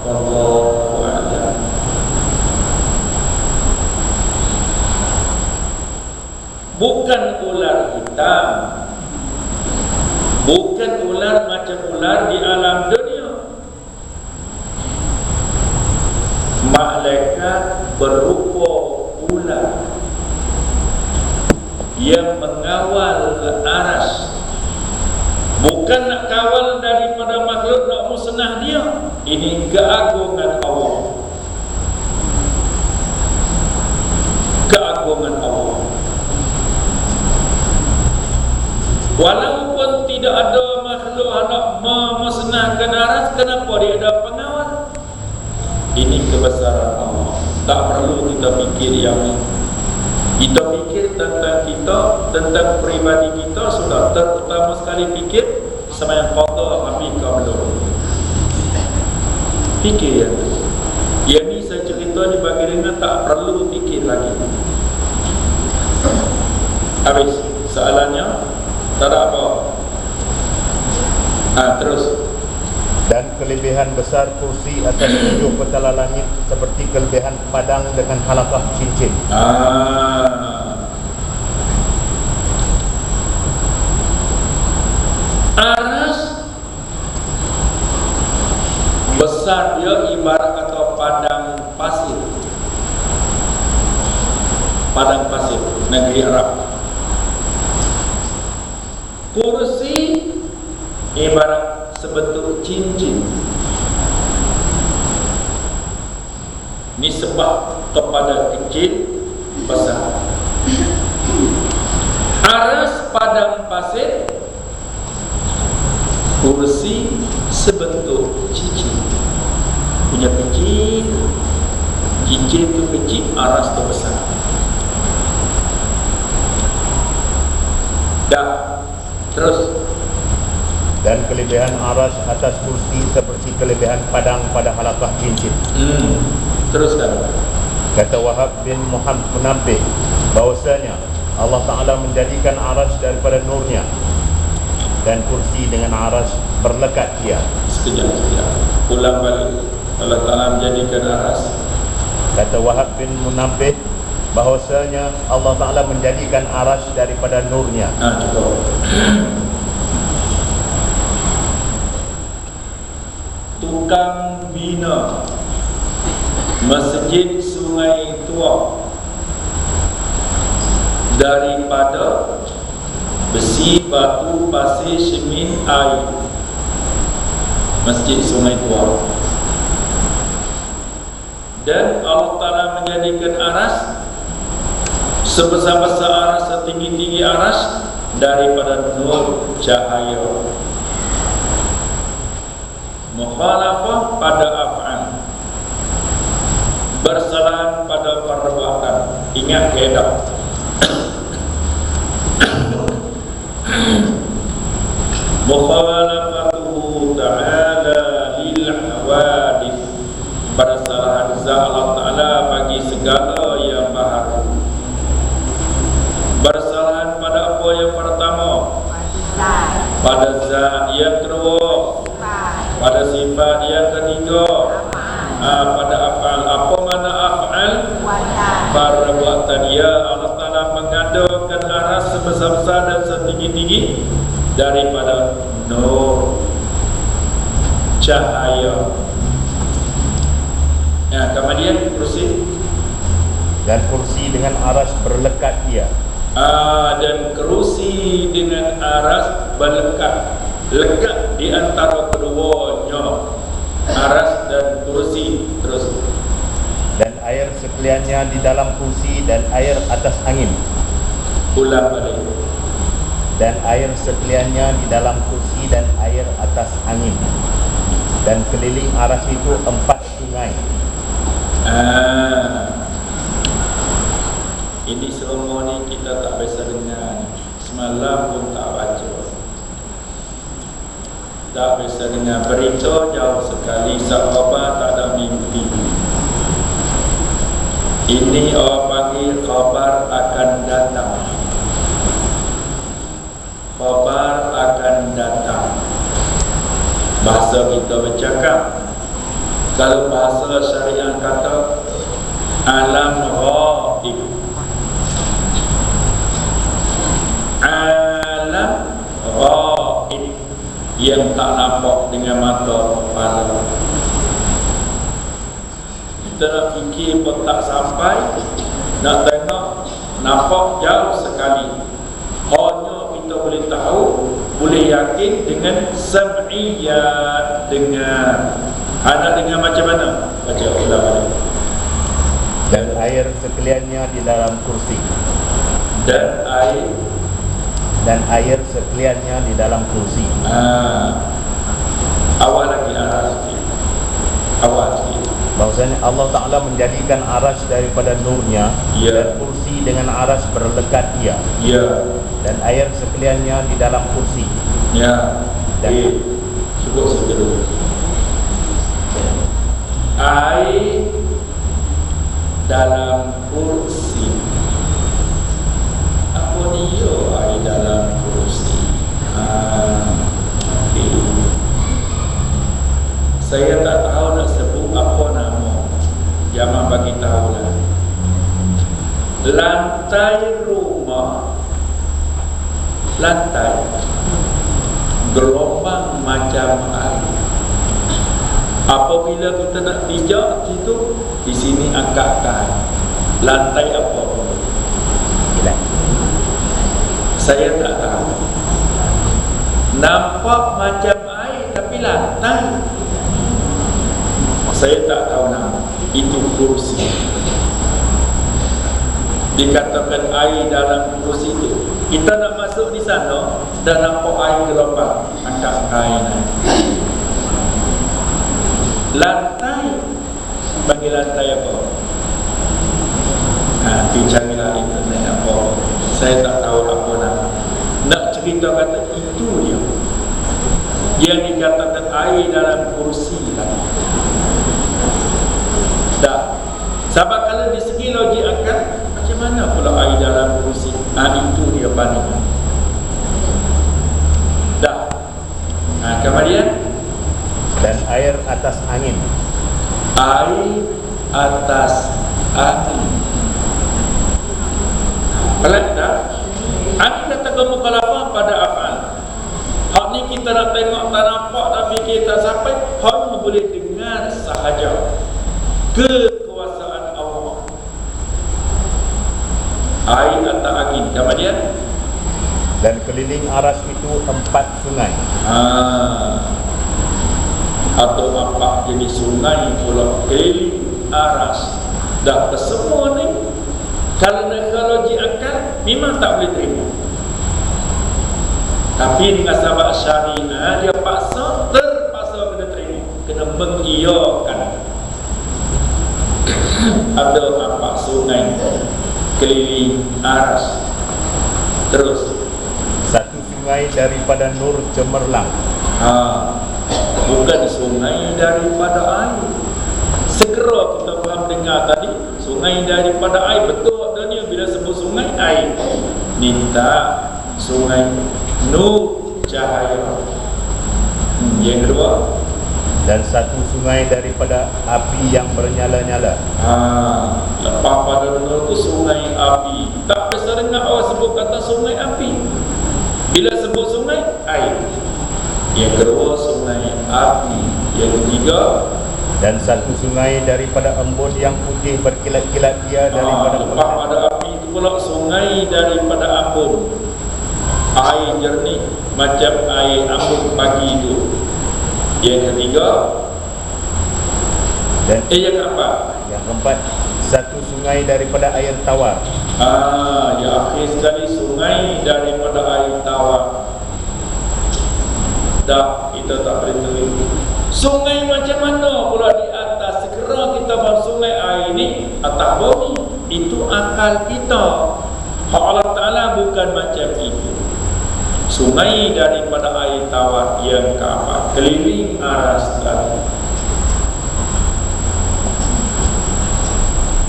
Allahu a'lam. Bukan ular hitam, bukan ular macam ular di alam dunia. Malaikat berupa ular yang mengawal aras. Bukan nak kawal daripada makhluk nak musnah dia. Ini keagungan Allah. Keagungan Allah. Walaupun tidak ada makhluk nak memusnahkan aras, kenapa dia ada pengawal? Ini kebesaran Allah. Tak perlu kita fikir yang ini. Kita fikir tentang kita, tentang pribadi kita sudah. Terutama sekali fikir sembahyang qada Afrika belum. Fikir ya. Yang ni saya cerita ni bagi dengan tak perlu fikir lagi. Habis soalannya tak ada apa. Terus. Dan kelebihan besar kursi atas 7 petala langit seperti kelebihan padang dengan halakah cincin. Aras besar dia ibarat kata padang pasir. Padang pasir negeri Arab. Kursi ibarat sebentuk cincin. Nisbah kepada kecil besar. Aras padang pasir, kursi sebentuk cincin. Punya kecil, cincin tu kecil, aras tu besar. Dah, terus. Dan kelebihan aras atas kursi seperti kelebihan padang pada halaqah cincin. Teruskan. Kata Wahab bin Muhammad Munabbih bahwasanya Allah Ta'ala menjadikan aras daripada nurnya, dan kursi dengan aras berlekat dia. Sekejap. Ulang balik. Allah Ta'ala menjadikan aras. Kata Wahab bin Munabbih bahwasanya Allah Ta'ala menjadikan aras daripada nurnya. Cukup. Tukang bina masjid Sungai Tua daripada besi, batu, pasir, semen, air. Masjid Sungai Tua. Dan Allah Ta'ala menjadikan aras sebesar-besar aras, setinggi-tinggi aras daripada nur cahaya. Mukhalafah pada af'al, bersalahan pada perbuatan. Ingat kaedah. Mukhalafatuhu ta'ala lil hawadith, bersalahan Allah Ta'ala bagi segala yang baharu. Bersalahan pada apa yang pertama? Pada zat. Yang kedua pada sifat. Yang ketiga pada af'al. Apa mana af'al? Perbuatan. Ya Allah Ta'ala mengadakan aras sebesar-besar dan setinggi-tinggi daripada nur cahaya. Kemudian kursi. Dan kursi dengan aras berlekat dia. Dan kerusi dengan aras berlekat, lekat di antara keduanya, aras dan kursi. Terus. Dan air sekaliannya di dalam kursi dan air atas angin. Ulang balik. Dan air sekaliannya di dalam kursi dan air atas angin. Dan keliling aras itu 4 sungai. Ini semua ni kita tak biasa dengar. Semalam pun tak baca. Tak biasa dengar berita jauh sekali. Sahabat tak ada mimpi. Ini orang panggil khabar akan datang. Khabar akan datang. Bahasa kita bercakap. Kalau bahasa syariah kata alam ghaib. Alam ghaib yang tak nampak dengan mata kepala. Kita nak fikir pun tak sampai, nak tengok nampak jauh sekali. Hanya kita boleh tahu, boleh yakin dengan sam'iyat, dengar. Ada dengar macam mana? Baca ulang balik. Dan air sekaliannya di dalam kursi. Dan air sekaliannya di dalam kursi. Awal lagi aras sikit. Awal sikit. Bahawasanya Allah Ta'ala menjadikan aras daripada nurnya, dan kursi dengan aras berlekat dia. Dan air sekaliannya di dalam kursi. Cukup sikit dulu. Air dalam kursi. Apa dia air dalam kursi? Saya tak tahu nak sebut apa nama. Jangan bagi tahu lah. Lantai rumah, lantai gelombang macam air. Apabila kita nak pijak situ, di sini angkatkan lantai apa? Saya tak tahu. Nampak macam air tapi lantai, saya tak tahu nama. Itu kursi. Dikatakan air dalam kursi itu. Kita nak masuk di sana, dah nampak air gelombang, angkat air naik. Lantai, bagi lantai apa? Pergi carilah internet apa. Saya tak tahu apa nama. Nak cerita kata itu dia yang dikatakan air dalam kursi lah. Dah. Sebab kalau di segi logik akal, macam mana pula air dalam kursi? Itu dia banding. Dah. Kemudian dan air atas angin. Air atas angin. Pelan tak? Angin datang ke mukhalafah pada afal. Hak ni kita nak tengok, tak nampak, tak fikir, tak sampai. Hak boleh dengar sahaja kekuasaan Allah. Air atas angin. Kemudian dan keliling aras itu 4 sungai. Atau apa jenis sungai pula keliling aras. Dah kesemua ni, kalau logik akal memang tak boleh terima. Tapi dengan sebab syariah, dia terpaksa kena terima, kena mengiyakan. Ada apa sungai keliling aras. Terus 1 sungai daripada nur cemerlang. Bukan sungai daripada air. Segera kita faham dengar tadi, sungai daripada air. Betul adanya bila sebut sungai air. Minta sungai nur cahaya. Yang kedua, dan 1 sungai daripada api yang bernyala-nyala. Lepas pada nur itu sungai api. Tak bisa dengar orang sebut kata sungai api. Bila sebut sungai air. Yang kedua sungai api. Yang ketiga, dan 1 sungai daripada embun yang putih berkilat-kilat dia daripada lepas pada api itu pula sungai daripada embun. Air jernih macam air embun pagi itu. Yang ketiga, dan yang keempat, 1 sungai daripada air tawar. yang akhir sekali sungai daripada air tawar. Dah, kita tak boleh terima. Sungai macam mana pula di atas? Segera kita bawa sungai air ni atas bumi. Itu akal kita. Hak Allah Ta'ala bukan macam itu. Sungai daripada air tawar yang keempat, keliling aras tadi.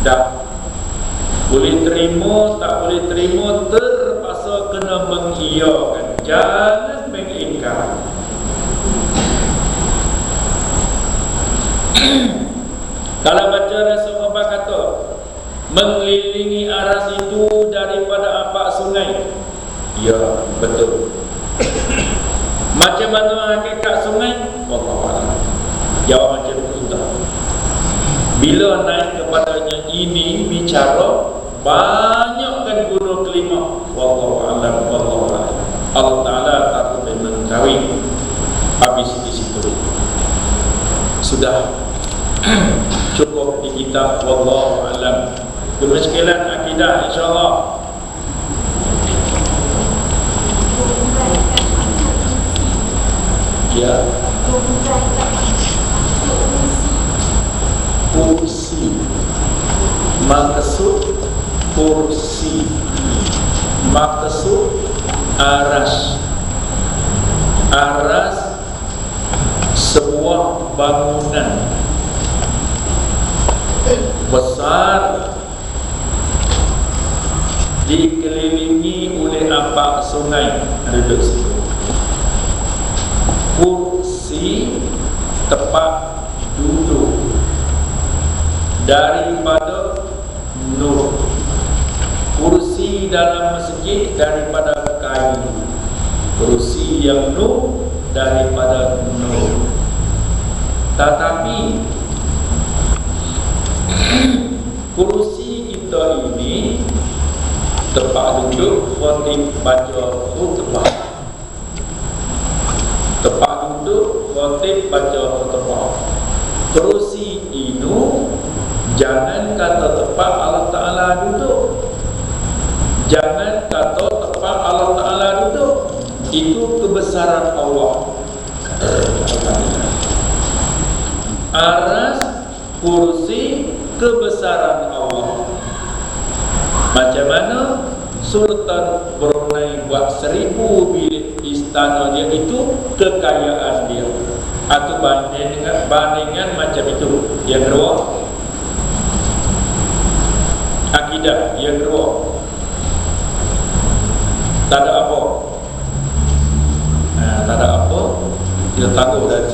Dah, boleh terima, tak boleh terima, terpaksa kena mengiyakan. Jangan mengingkar. Kalau baca Rasulullah kata mengelilingi aras itu daripada 4 sungai. Ya, betul. Macam mana hakikat sungai? Wallahualam. Jawab macam itu sudah. Bila naik kepadanya ini bicara, banyakkan gunung kelima. Wallahualam, wallahualam. Allah Ta'ala takut mengetahui. Habis di situ. Sudah cukup di kitab. Wallahualam. Kemusykilan akidah insyaAllah. Ya, kursi. Maksud kursi, maksud aras. Aras sebuah bangunan besar dikelilingi oleh 4 sungai. Duduk situ. Kursi tempat duduk daripada nur. Kursi dalam masjid daripada kayu. Kursi yang nur daripada Nur. Tetapi kursi kita ini tempat duduk khatib baca khutbah. Tempat duduk khatib baca khutbah. Kursi ini jangan kata tempat Allah Ta'ala duduk. Jangan kata tempat Allah Ta'ala duduk. Itu kebesaran Allah. Aras kursi kebesaran Allah. Macam mana Sultan Brunei buat 1000 bilik istana dia, itu kekayaan dia. Atau bandingan macam itu. Yang kedua, akidah. Yang kedua, tak ada apa. Tak ada apa, kita tangguh dah